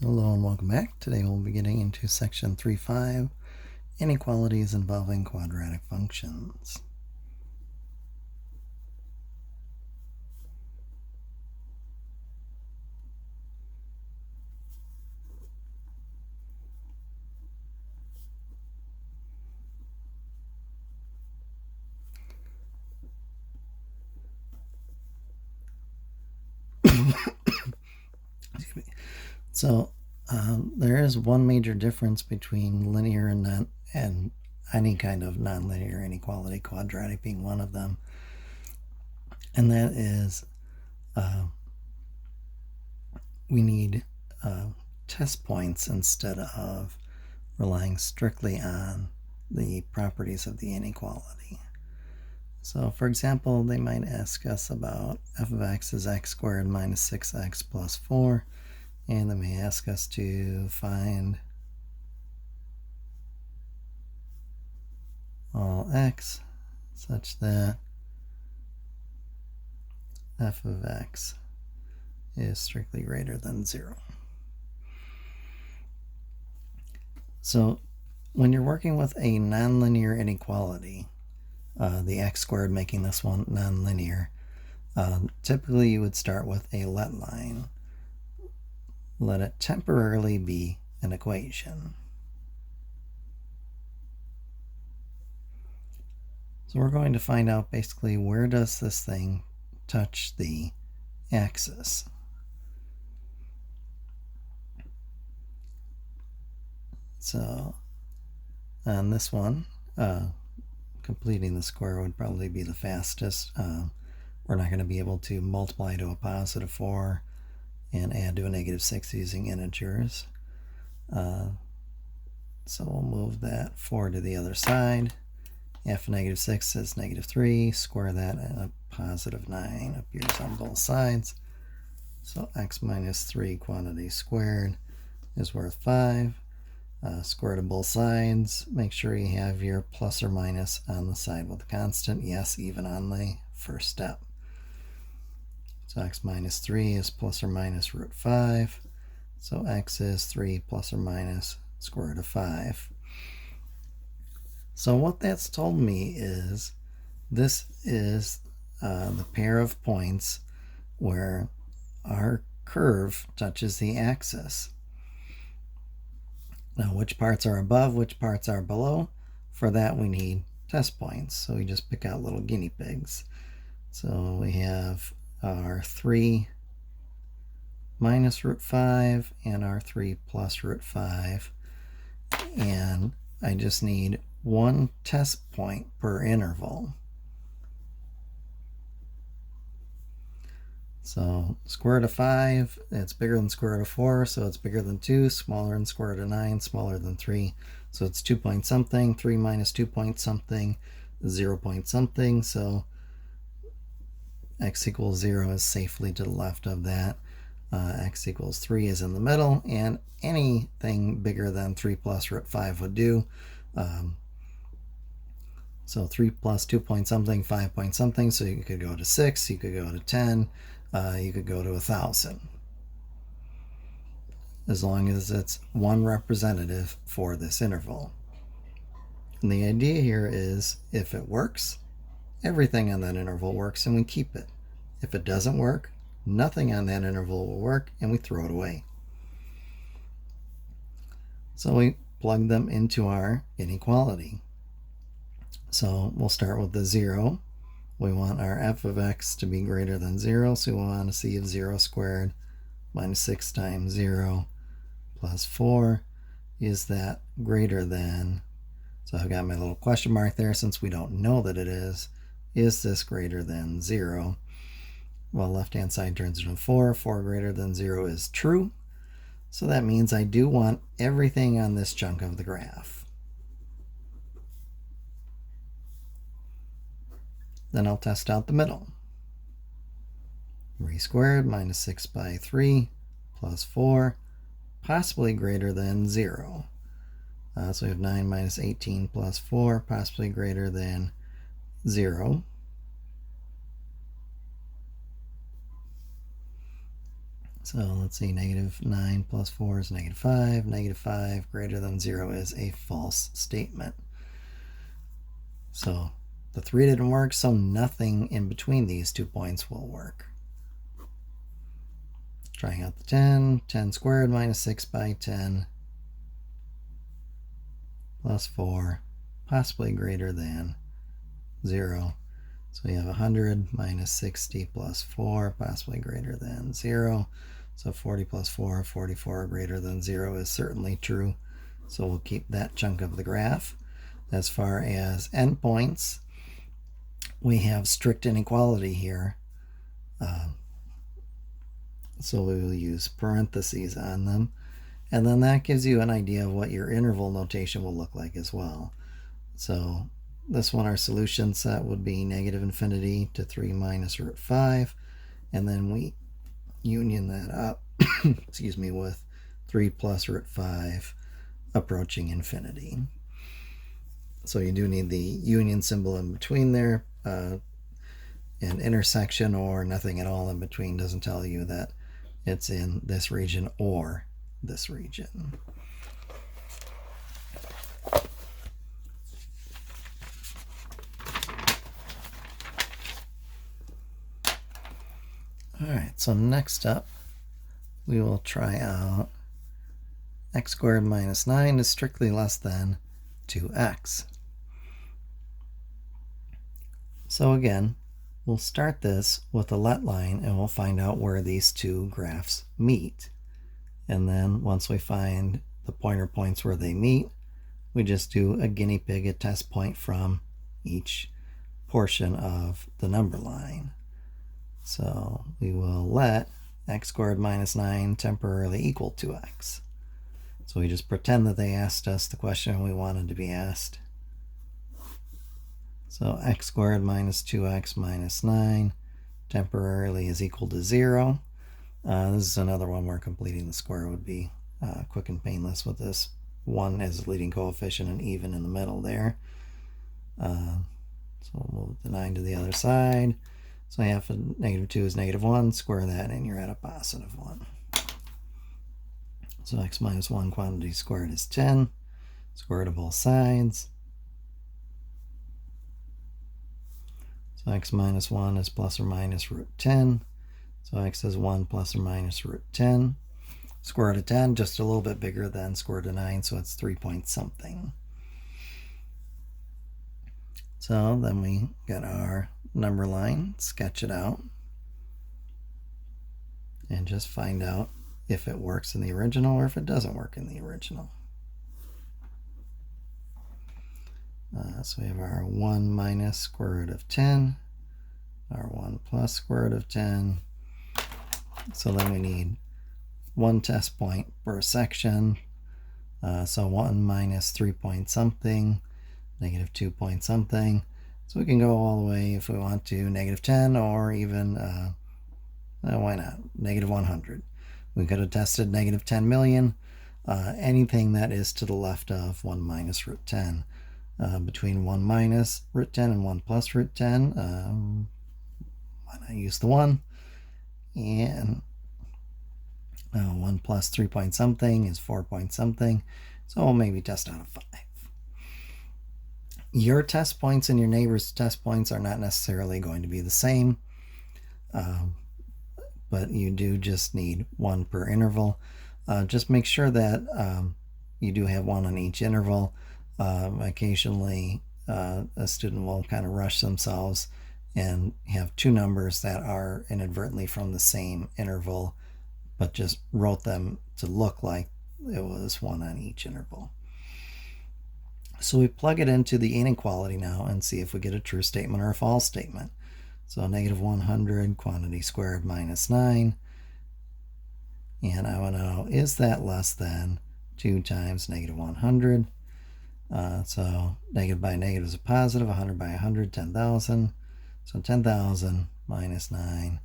Hello and welcome back. Today we'll be getting into Section 3.5, Inequalities Involving Quadratic Functions. Excuse me. So there is one major difference between linear and any kind of nonlinear inequality, quadratic being one of them, and that is we need test points instead of relying strictly on the properties of the inequality. So for example, they might ask us about f of x is x squared minus 6x plus 4, and they may ask us to find all x such that f of x is strictly greater than 0. So when you're working with a nonlinear inequality, the x squared making this one nonlinear, typically you would start with a let line. Let it temporarily be an equation. So we're going to find out basically where does this thing touch the axis. So on this one, completing the square would probably be the fastest. We're not going to be able to multiply to a positive 4 and add to a negative 6 using integers. So we'll move that 4 to the other side. F of negative 6 is negative 3. Square that, and a positive 9 appears on both sides. So x minus 3 quantity squared is worth 5. Square to both sides. Make sure you have your plus or minus on the side with a constant. Yes, even on the first step. So x minus 3 is plus or minus root 5. So x is 3 plus or minus square root of 5. So what that's told me is this is the pair of points where our curve touches the axis. Now, which parts are above, which parts are below? For that, we need test points. So we just pick out little guinea pigs. So we have our 3 minus root 5 and our 3 plus root 5. And I just need one test point per interval. So square root of 5, it's bigger than square root of 4, so it's bigger than 2, smaller than square root of 9, smaller than 3. So it's 2 point something, 3 minus 2 point something, 0 point something. So x equals 0 is safely to the left of that. X equals 3 is in the middle, and anything bigger than 3 plus root 5 would do. So 3 plus 2 point something, 5 point something. So you could go to 6, you could go to 10, you could go to 1,000. As long as it's one representative for this interval. And the idea here is if it works, everything on that interval works and we keep it. If it doesn't work, nothing on that interval will work and we throw it away. So we plug them into our inequality. So we'll start with the 0. We want our f of x to be greater than 0, so we want to see if 0 squared minus 6 times 0 plus 4 is that greater than, so I've got my little question mark there since we don't know that it is this greater than 0? Well, left-hand side turns into 4. 4 greater than 0 is true. So that means I do want everything on this chunk of the graph. Then I'll test out the middle. 3 squared minus 6 by 3 plus 4, possibly greater than 0. So we have 9 minus 18 plus 4, possibly greater than 0. So let's see, -9 plus 4 is -5. -5 greater than 0 is a false statement. So the 3 didn't work, so nothing in between these 2 points will work. Trying out the 10. 10 squared minus 6 by 10 plus 4, possibly greater than 0. So we have 100 minus 60 plus 4, possibly greater than 0. So 40 plus 4, 44 greater than 0 is certainly true. So we'll keep that chunk of the graph. As far as endpoints, we have strict inequality here. So we will use parentheses on them. And then that gives you an idea of what your interval notation will look like as well. So this one, our solution set would be -infinity to 3 minus root 5. And then we union that up, excuse me, with 3 plus root 5 approaching infinity. So you do need the union symbol in between there. An intersection or nothing at all in between doesn't tell you that it's in this region or this region. All right, so next up, we will try out x squared minus 9 is strictly less than 2x. So again, we'll start this with a let line and we'll find out where these two graphs meet. And then once we find the pointer points where they meet, we just do a guinea pig, a test point from each portion of the number line. So we will let x squared minus 9 temporarily equal 2x. So we just pretend that they asked us the question we wanted to be asked. So x squared minus 2x minus 9 temporarily is equal to 0. This is another one where completing the square would be quick and painless with this 1 as a leading coefficient and even in the middle there. So we'll move the 9 to the other side. So half of -2 is -1. Square that and you're at a positive 1. So x minus 1 quantity squared is 10. Square root of both sides. So x minus 1 is plus or minus root 10. So x is 1 plus or minus root 10. Square root of 10, just a little bit bigger than square root of 9, so it's 3 point something. So then we get our number line, sketch it out, and just find out if it works in the original or if it doesn't work in the original. So we have our 1 minus square root of 10, our 1 plus square root of 10. So then we need 1 test point per section. So 1 minus 3 point something, -2 point something. So we can go all the way if we want to -10 or even, why not, -100. We could have tested -10 million, anything that is to the left of 1 minus root 10. Between 1 minus root 10 and 1 plus root 10, why not use the 1? And 1 plus 3 point something is 4 point something, so we'll maybe test out a 5. Your test points and your neighbor's test points are not necessarily going to be the same, but you do just need 1 per interval. Just make sure that you do have 1 on each interval. Occasionally, a student will kind of rush themselves and have 2 numbers that are inadvertently from the same interval, but just wrote them to look like it was 1 on each interval. So we plug it into the inequality now and see if we get a true statement or a false statement. So -100 quantity squared minus 9. And I want to know, is that less than 2 times -100? So negative by negative is a positive, 100 by 100, 10,000. So 10,000 minus 9,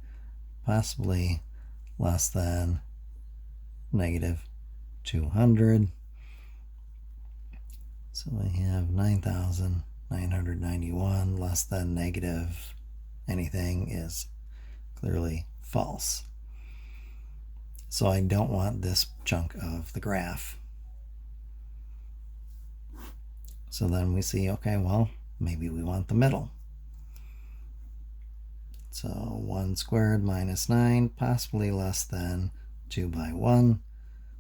possibly less than -200. So we have 9,991 less than negative anything is clearly false. So I don't want this chunk of the graph. So then we see, okay, well, maybe we want the middle. So 1 squared minus 9, possibly less than 2 by 1.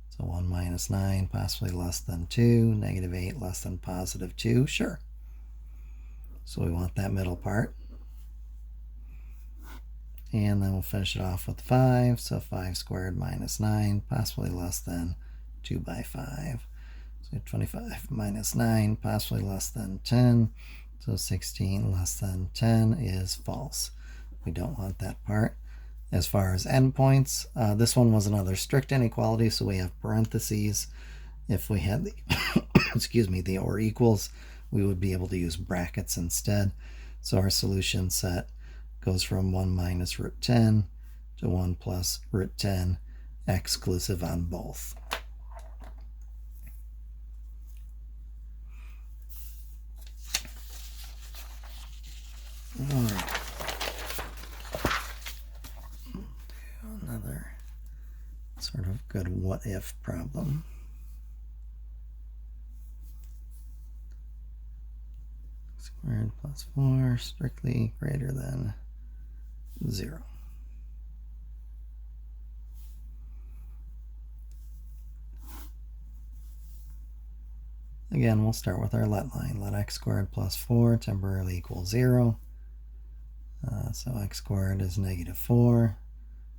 So 1 minus 9, possibly less than 2. Negative 8 less than positive 2. Sure. So we want that middle part. And then we'll finish it off with 5. So 5 squared minus 9, possibly less than 2 by 5. So 25 minus 9, possibly less than 10. So 16 less than 10 is false. We don't want that part. As far as endpoints, this one was another strict inequality, so we have parentheses. If we had the, excuse me, the or equals, we would be able to use brackets instead. So our solution set goes from 1 minus root 10 to 1 plus root 10, exclusive on both. All right. Another sort of good what if problem. Squared plus 4 strictly greater than 0. Again, we'll start with our let line. Let x squared plus 4 temporarily equal 0. So x squared is negative 4.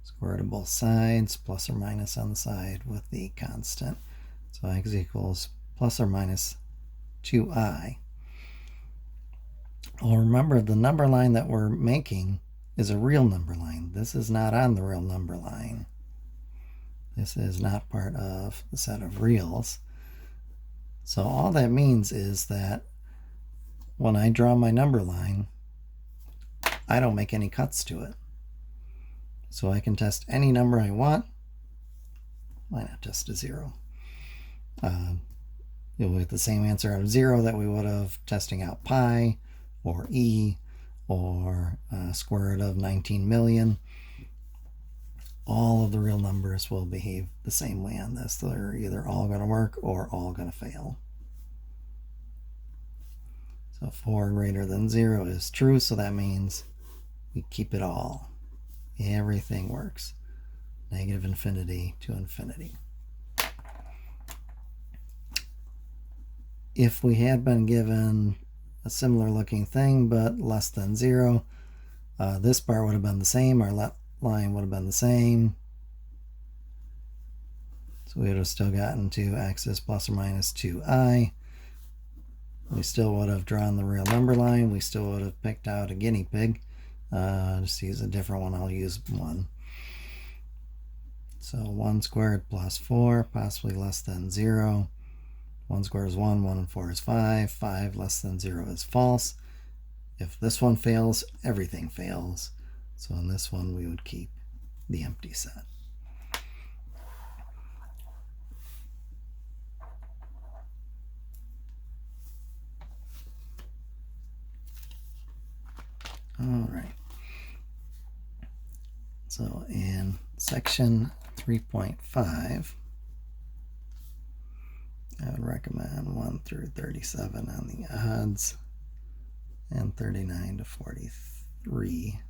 Square root of both sides, plus or minus on the side with the constant. So x equals plus or minus 2i. Well, remember, the number line that we're making is a real number line. This is not on the real number line. This is not part of the set of reals. So all that means is that when I draw my number line, I don't make any cuts to it. So I can test any number I want. Why not test a 0? You'll get the same answer out of 0 that we would have testing out pi or e or square root of 19 million. All of the real numbers will behave the same way on this. They're either all going to work or all going to fail. So 4 greater than 0 is true, so that means we keep it all. Everything works. Negative infinity to infinity. If we had been given a similar looking thing but less than 0, this part would have been the same. Our let line would have been the same. So we would have still gotten to x is plus or minus 2i. We still would have drawn the real number line. We still would have picked out a guinea pig. Just use a different one. I'll use 1. So 1 squared plus 4, possibly less than 0. 1 squared is 1, 1 and 4 is 5. 5 less than 0 is false. If this one fails, everything fails. So in this one, we would keep the empty set. All right. So in section 3.5, I would recommend 1 through 37 on the odds and 39 to 43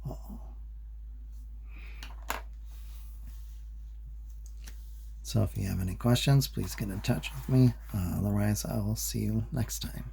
all. So if you have any questions, please get in touch with me. Otherwise, I will see you next time.